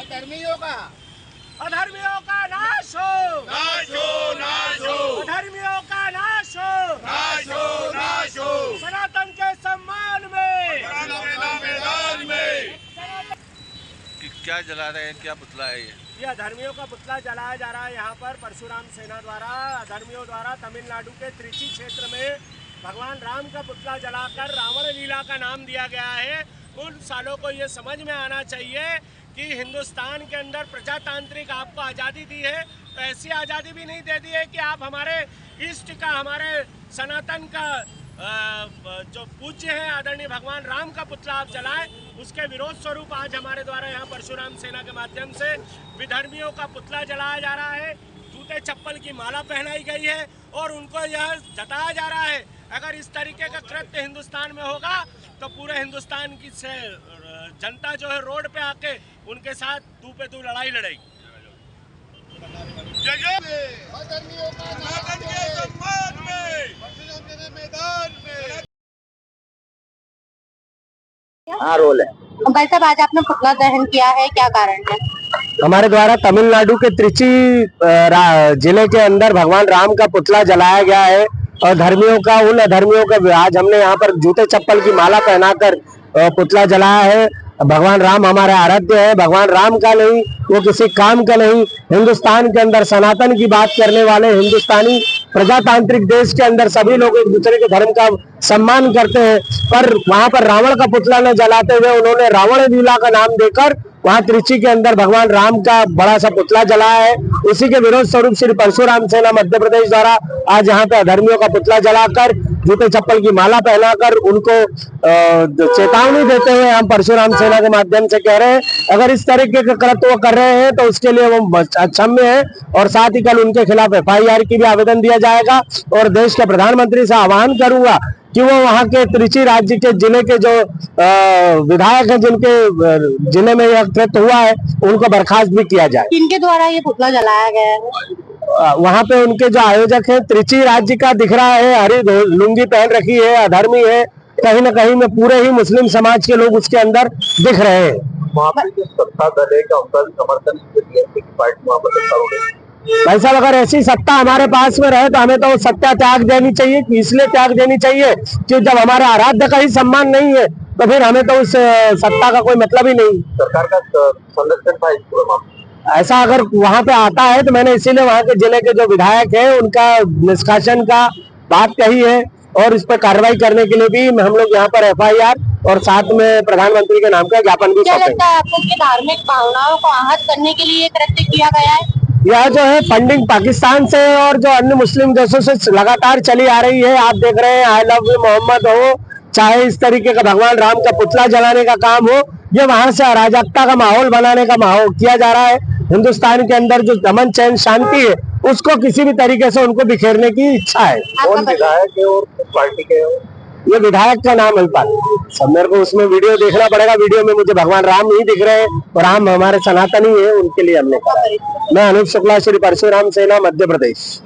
अधर्मियों का नाश हो, नाश हो, नाश हो, अधर्मियों का नाश हो, नाश हो, नाश हो, सनातन के सम्मान में, मैदान में क्या जला रहे हैं, क्या पुतला है ये अधर्मियों का पुतला जलाया जा रहा है। यहाँ पर परशुराम सेना द्वारा अधर्मियों द्वारा तमिलनाडु के त्रिची क्षेत्र में भगवान राम का पुतला जलाकर रावण लीला का नाम दिया गया है। उन सालों को ये समझ में आना चाहिए कि हिंदुस्तान के अंदर प्रजातांत्रिक आपको आज़ादी दी है, तो ऐसी आज़ादी भी नहीं दे दी है कि आप हमारे इष्ट का, हमारे सनातन का जो पूज्य है आदरणीय भगवान राम का पुतला आप जलाएं। उसके विरोध स्वरूप आज हमारे द्वारा यहाँ परशुराम सेना के माध्यम से विधर्मियों का पुतला जलाया जा रहा है, जूते चप्पल की माला पहनाई गई है और उनको यह जताया जा रहा है अगर इस तरीके का कृत्य हिंदुस्तान में होगा तो पूरे हिंदुस्तान की से जनता जो है रोड पे आके उनके साथ तू पे तू लड़ाई लड़ेगी। अधर्मियों का सनातन के सम्मान में, मैदान में हाँ रोल है। भाई साहब, आज आपने पुतला दहन किया है, क्या कारण है? हमारे द्वारा तमिलनाडु के त्रिची जिले के अंदर भगवान राम का पुतला जलाया गया है और धर्मियों का, उन अधर्मियों का आज हमने यहाँ पर जूते चप्पल की माला पहनाकर पुतला जलाया है। भगवान राम हमारे आराध्य है, भगवान राम का नहीं, वो किसी काम का नहीं। हिंदुस्तान के अंदर सनातन की बात करने वाले हिंदुस्तानी प्रजातांत्रिक देश के अंदर सभी लोग एक दूसरे के धर्म का सम्मान करते हैं, पर वहां पर रावण का पुतला न जलाते हुए उन्होंने रावण लीला का नाम देकर वहां त्रिची के अंदर भगवान राम का बड़ा सा पुतला जलाया है। उसी के विरोध स्वरूप श्री परशुराम सेना मध्य प्रदेश द्वारा आज यहाँ पे अधर्मियों का पुतला जलाकर जूते चप्पल की माला पहनाकर उनको चेतावनी देते हुए हम परशुराम सेना के माध्यम से कह रहे हैं अगर इस तरीके के कृत्य वो कर रहे हैं तो उसके लिए वो अक्षम्य है और साथ ही कल उनके खिलाफ FIR की भी आवेदन दिया जाएगा। और देश के प्रधानमंत्री से आह्वान करूंगा कि वो वहां के त्रिची राज्य के जिले के जो विधायक हैं जिनके जिले में यह कृत्य हुआ है उनको बर्खास्त भी किया जाए। किनके द्वारा ये पुतला जलाया गया है? वहां पे उनके जो आयोजक हैं, त्रिची राज्य का दिख रहा है, हरी लुंगी पहन रखी है, अधर्मी है, कहीं न कहीं में पूरे ही मुस्लिम समाज के लोग उसके अंदर दिख रहे हैं। वहाँ पे जो सत्ता दल है क्या उनका समर्थन पार्टी वहाँ पर सत्ता हो गई? भाई साहब, अगर ऐसी सत्ता हमारे पास में रहे तो हमें तो सत्ता त्याग देनी चाहिए। इसलिए त्याग देनी चाहिए कि जब हमारे आराध्य का ही सम्मान नहीं है तो फिर हमें तो उस सत्ता का कोई मतलब ही नहीं। सरकार का संरक्षण था इस पूरे मामले। ऐसा अगर वहां पे आता है तो मैंने इसीलिए वहां के जिले के जो विधायक है उनका निष्कासन का बात कही है और इस पर कार्रवाई करने के लिए भी हम लोग यहाँ पर FIR और साथ में प्रधानमंत्री के नाम का ज्ञापन भी क्या सौंपेंगे। लगता है आपको कि धार्मिक भावनाओं को आहत करने के लिए कृत्य किया गया है? यह जो है फंडिंग पाकिस्तान से और जो अन्य मुस्लिम देशों से लगातार चली आ रही है। आप देख रहे हैं आई लव यू मोहम्मद हो, चाहे इस तरीके का भगवान राम का पुतला जलाने का काम हो, ये वहां से अराजकता का माहौल बनाने का माहौल किया जा रहा है। हिंदुस्तान के अंदर जो अमन चैन शांति है उसको किसी भी तरीके से उनको बिखेरने की इच्छा है। कौन विधायक है और किस पार्टी के है? ये विधायक का नाम अल्पाल। सब मेरे को उसमें वीडियो देखना पड़ेगा, वीडियो में मुझे भगवान राम नहीं दिख रहे हैं और राम हमारे सनातनी है, उनके लिए हमने। मैं अनूप शुक्ला, श्री परशुराम सेना मध्य प्रदेश।